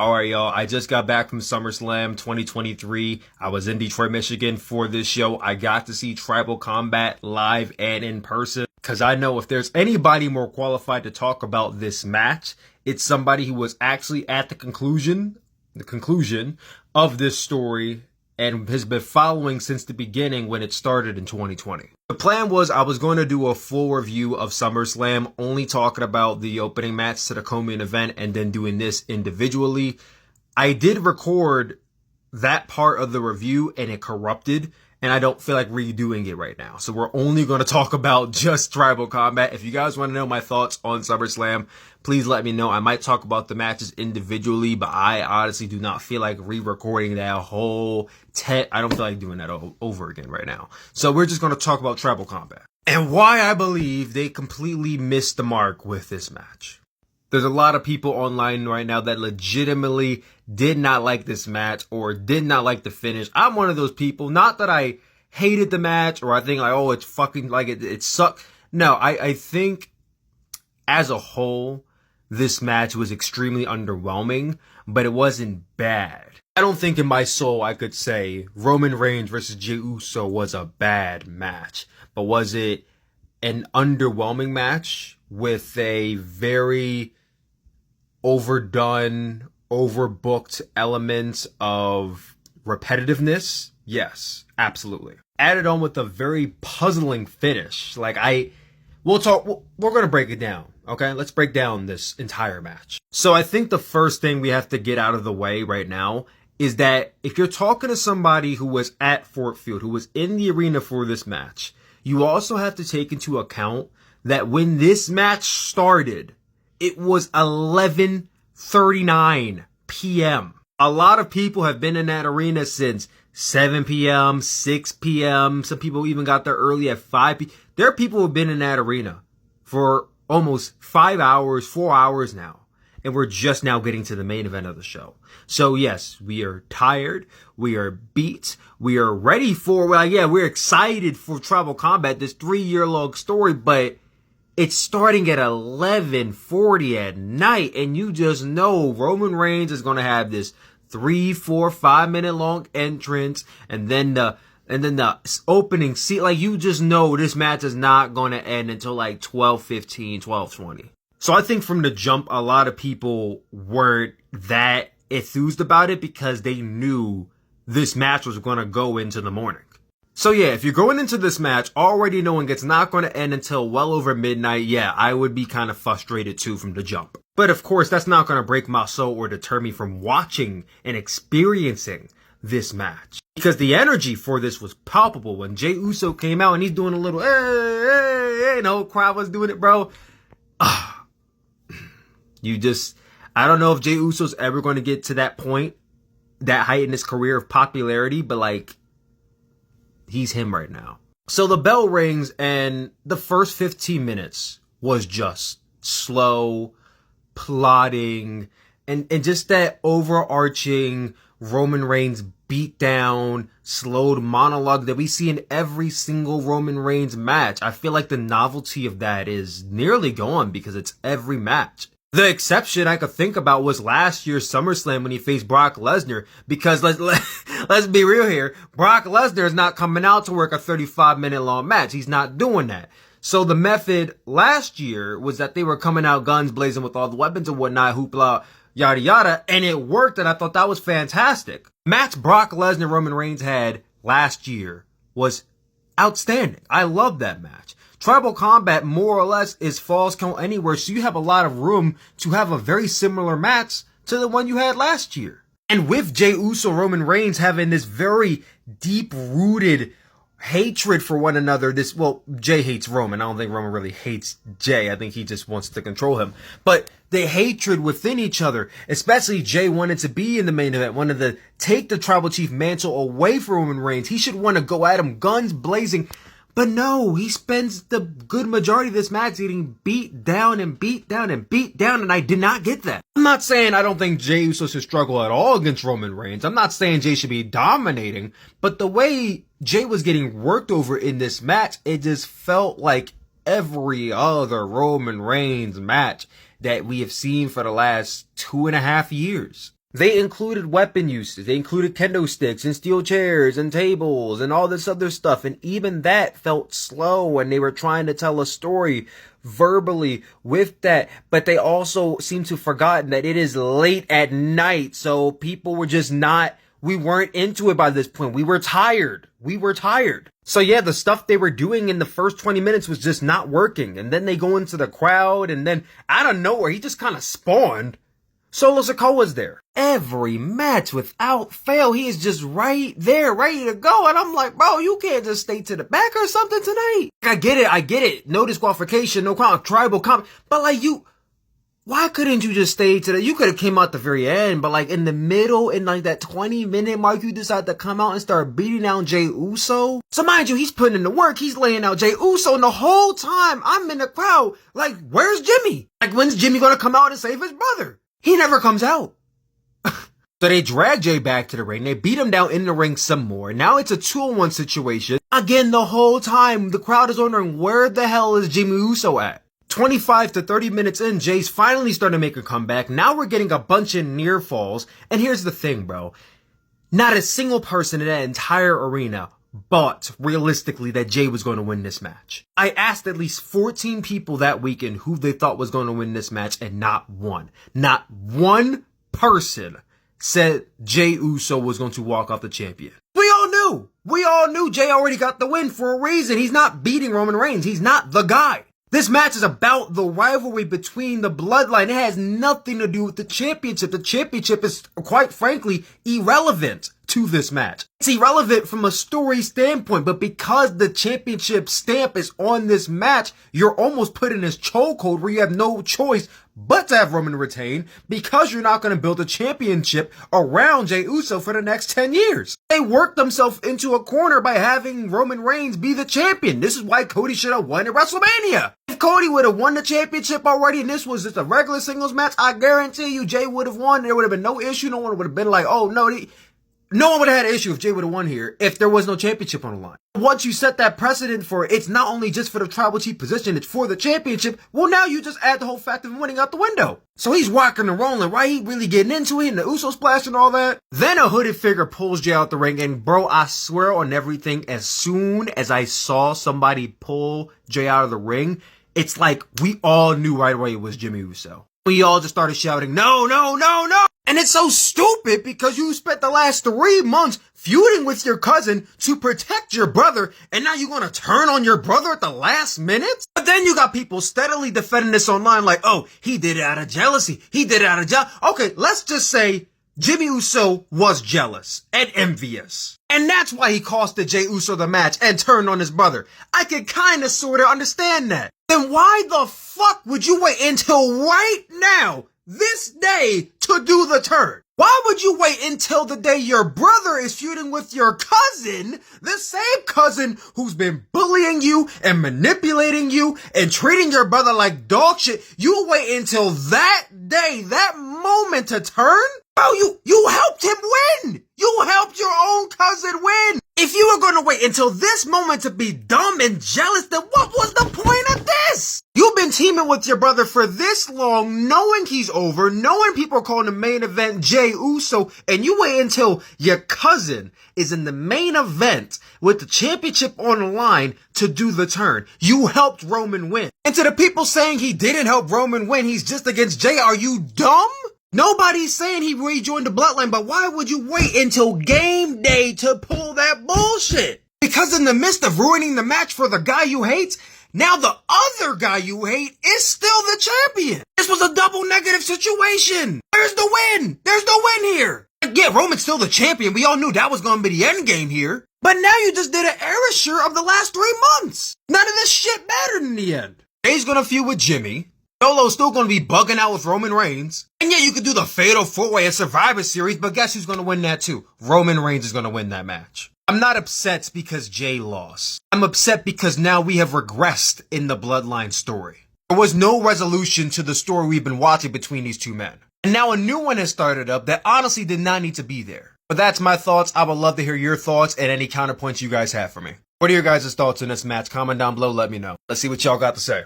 All right, y'all. I just got back from Summerslam 2023. I was in Detroit, Michigan for this show. I got to see Tribal Combat live and in person because I know if there's anybody more qualified to talk about this match, it's somebody who was actually at the conclusion of this story and has been following since the beginning when it started in 2020. The plan was I was going to do a full review of SummerSlam, only talking about the opening match to the co-main event and then doing this individually. I did record that part of the review and it corrupted, and I don't feel like redoing it right now. So we're only going to talk about just Tribal Combat. If you guys want to know my thoughts on SummerSlam, please let me know. I might talk about the matches individually, but I honestly do not feel like re-recording that whole I don't feel like doing that over again right now. So we're just going to talk about Tribal Combat and why I believe they completely missed the mark with this match. There's a lot of people online right now that legitimately did not like this match or did not like the finish. I'm one of those people. Not that I hated the match or I think like, oh, it's fucking like it sucked. No, I think as a whole, this match was extremely underwhelming, but it wasn't bad. I don't think in my soul I could say Roman Reigns versus Jey Uso was a bad match, but was it an underwhelming match with a very overdone, overbooked element of repetitiveness? Yes, absolutely. Added on with a very puzzling finish. We're going to break it down. Okay, let's break down this entire match. So I think the first thing we have to get out of the way right now is that if you're talking to somebody who was at Ford Field, who was in the arena for this match, you also have to take into account that when this match started, it was 11:39 p.m. A lot of people have been in that arena since 7 p.m., 6 p.m. Some people even got there early at 5 p.m. There are people who have been in that arena for almost 5 hours, 4 hours now. And we're just now getting to the main event of the show. So yes, we are tired. We are beat. We are ready for, we're excited for Tribal Combat, this 3-year-long story, but it's starting at 11:40 at night. And you just know Roman Reigns is going to have this 3, 4, 5 minute long entrance. And then the opening scene, like you just know this match is not going to end until like 12:15, 12:20. So I think from the jump, a lot of people weren't that enthused about it because they knew this match was going to go into the morning. So yeah, if you're going into this match already knowing it's not going to end until well over midnight, yeah, I would be kind of frustrated too from the jump. But of course, that's not going to break my soul or deter me from watching and experiencing this match. Because the energy for this was palpable. When Jey Uso came out and he's doing a little, hey, and the whole crowd was doing it, bro. I don't know if Jey Uso's ever going to get to that point, that height in his career of popularity, but like, he's him right now. So the bell rings and the first 15 minutes was just slow, plodding, and just that overarching Roman Reigns beatdown, slowed monologue that we see in every single Roman Reigns match. I feel like the novelty of that is nearly gone because it's every match. The exception I could think about was last year's SummerSlam when he faced Brock Lesnar, because let's be real here, Brock Lesnar is not coming out to work a 35-minute long match. He's not doing that. So the method last year was that they were coming out guns blazing with all the weapons and whatnot, hoopla, yada yada, and it worked, and I thought that was fantastic. Match Brock Lesnar Roman Reigns had last year was outstanding. I love that match. Tribal Combat more or less is Falls Count Anywhere, so you have a lot of room to have a very similar match to the one you had last year. And with Jey Uso, Roman Reigns having this very deep-rooted hatred for one another, Jey hates Roman. I don't think Roman really hates Jey. I think he just wants to control him. But the hatred within each other, especially Jey wanted to be in the main event, wanted to take the Tribal Chief mantle away from Roman Reigns. He should want to go at him guns blazing. But no, he spends the good majority of this match getting beat down and beat down and beat down, and I did not get that. I'm not saying I don't think Jey Uso should struggle at all against Roman Reigns. I'm not saying Jey should be dominating, but the way Jey was getting worked over in this match, it just felt like every other Roman Reigns match that we have seen for the last 2.5 years. They included weapon uses. They included kendo sticks and steel chairs and tables and all this other stuff. And even that felt slow, and they were trying to tell a story verbally with that. But they also seem to have forgotten that it is late at night. So people were just we weren't into it by this point. We were tired. So yeah, the stuff they were doing in the first 20 minutes was just not working. And then they go into the crowd, and then out of nowhere, he just kind of spawned. Solo Sikoa's there. Every match without fail, he is just right there, ready to go. And I'm like, bro, you can't just stay to the back or something tonight. I get it. No disqualification, no tribal comp. But like why couldn't you just stay to you could have came out the very end, but like in the middle, in like that 20-minute mark, you decide to come out and start beating down Jey Uso. So mind you, he's putting in the work, he's laying out Jey Uso, and the whole time I'm in the crowd, like, where's Jimmy? Like, when's Jimmy gonna come out and save his brother? He never comes out. So they drag Jey back to the ring, they beat him down in the ring some more. Now it's a 2-on-1 situation. Again, the whole time, the crowd is wondering, where the hell is Jimmy Uso at? 25 to 30 minutes in, Jey's finally starting to make a comeback. Now we're getting a bunch of near falls. And here's the thing, bro. Not a single person in that entire arena bought realistically that Jey was going to win this match. I asked at least 14 people that weekend who they thought was going to win this match, and not one person said Jey Uso was going to walk off the champion. We all knew Jey already got the win for a reason. He's not beating Roman Reigns. He's not the guy. This match is about the rivalry between the bloodline. It has nothing to do with the championship. The championship is, quite frankly, irrelevant to this match. It's irrelevant from a story standpoint, but because the championship stamp is on this match, you're almost put in this chokehold where you have no choice but to have Roman retain, because you're not going to build a championship around Jey Uso for the next 10 years. They worked themselves into a corner by having Roman Reigns be the champion. This is why Cody should have won at WrestleMania. If Cody would have won the championship already and this was just a regular singles match, I guarantee you Jey would have won. There would have been no issue. No one would have been like, oh no, no one would have had an issue if Jey would have won here if there was no championship on the line. Once you set that precedent for it's not only just for the tribal chief position, it's for the championship, well, now you just add the whole fact of winning out the window. So he's rocking and rolling, right? He really getting into it, and the Uso splash and all that. Then a hooded figure pulls Jey out the ring, and bro, I swear on everything, as soon as I saw somebody pull Jey out of the ring, it's like we all knew right away it was Jimmy Uso. We all just started shouting, no, no, no, no. And it's so stupid because you spent the last 3 months feuding with your cousin to protect your brother, and now you're going to turn on your brother at the last minute? But then you got people steadily defending this online like, oh, he did it out of jealousy. Okay, let's just say Jimmy Uso was jealous and envious. And that's why he costed Jey Uso the match and turned on his brother. I could kind of sort of understand that. Then why the fuck would you wait until right now, this day, to do the turn? Why would you wait until the day your brother is feuding with your cousin, the same cousin who's been bullying you and manipulating you and treating your brother like dog shit? You wait until that day, that moment to turn? Bro, you helped him win! You helped your own cousin win! If you were going to wait until this moment to be dumb and jealous, then what was the point of this? You've been teaming with your brother for this long, knowing he's over, knowing people are calling the main event Jey Uso, and you wait until your cousin is in the main event with the championship on the line to do the turn. You helped Roman win. And to the people saying he didn't help Roman win, he's just against Jey, are you dumb? Nobody's saying he rejoined the bloodline, but why would you wait until game day to pull that bullshit? Because in the midst of ruining the match for the guy you hate, now the other guy you hate is still the champion. This was a double negative situation. There's the win. There's the win here. Yeah, Roman's still the champion. We all knew that was going to be the end game here. But now you just did an erasure of the last 3 months. None of this shit mattered in the end. Jey's going to feud with Jimmy. Solo's still going to be bugging out with Roman Reigns. And yeah, you could do the Fatal 4-Way at Survivor Series, but guess who's going to win that too? Roman Reigns is going to win that match. I'm not upset because Jey lost. I'm upset because now we have regressed in the bloodline story. There was no resolution to the story we've been watching between these two men. And now a new one has started up that honestly did not need to be there. But that's my thoughts. I would love to hear your thoughts and any counterpoints you guys have for me. What are your guys' thoughts on this match? Comment down below, let me know. Let's see what y'all got to say.